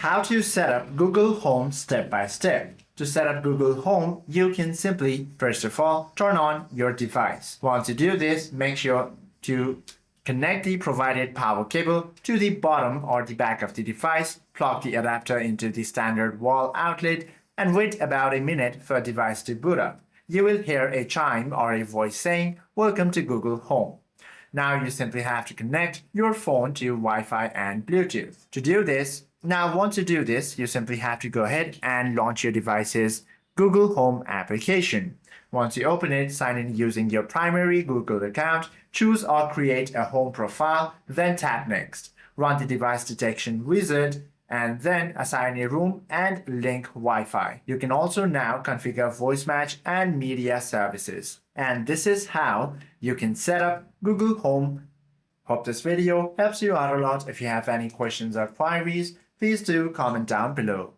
How to set up Google Home step by step. To set up Google Home, you can simply, first of all, turn on your device. Once you do this, make sure to connect the provided power cable to the bottom or the back of the device, plug the adapter into the standard wall outlet, and wait about a minute for the device to boot up. You will hear a chime or a voice saying, "Welcome to Google Home." Now you simply have to connect your phone to Wi-Fi and Bluetooth. Once you do this, you simply have to go ahead and launch your device's Google Home application. Once you open it, sign in using your primary Google account, choose or create a home profile, then tap Next. Run the device detection wizard, and then assign a room and link Wi-Fi. You can also now configure voice match and media services. And this is how you can set up Google Home. Hope this video helps you out a lot. If you have any questions or queries, please do comment down below.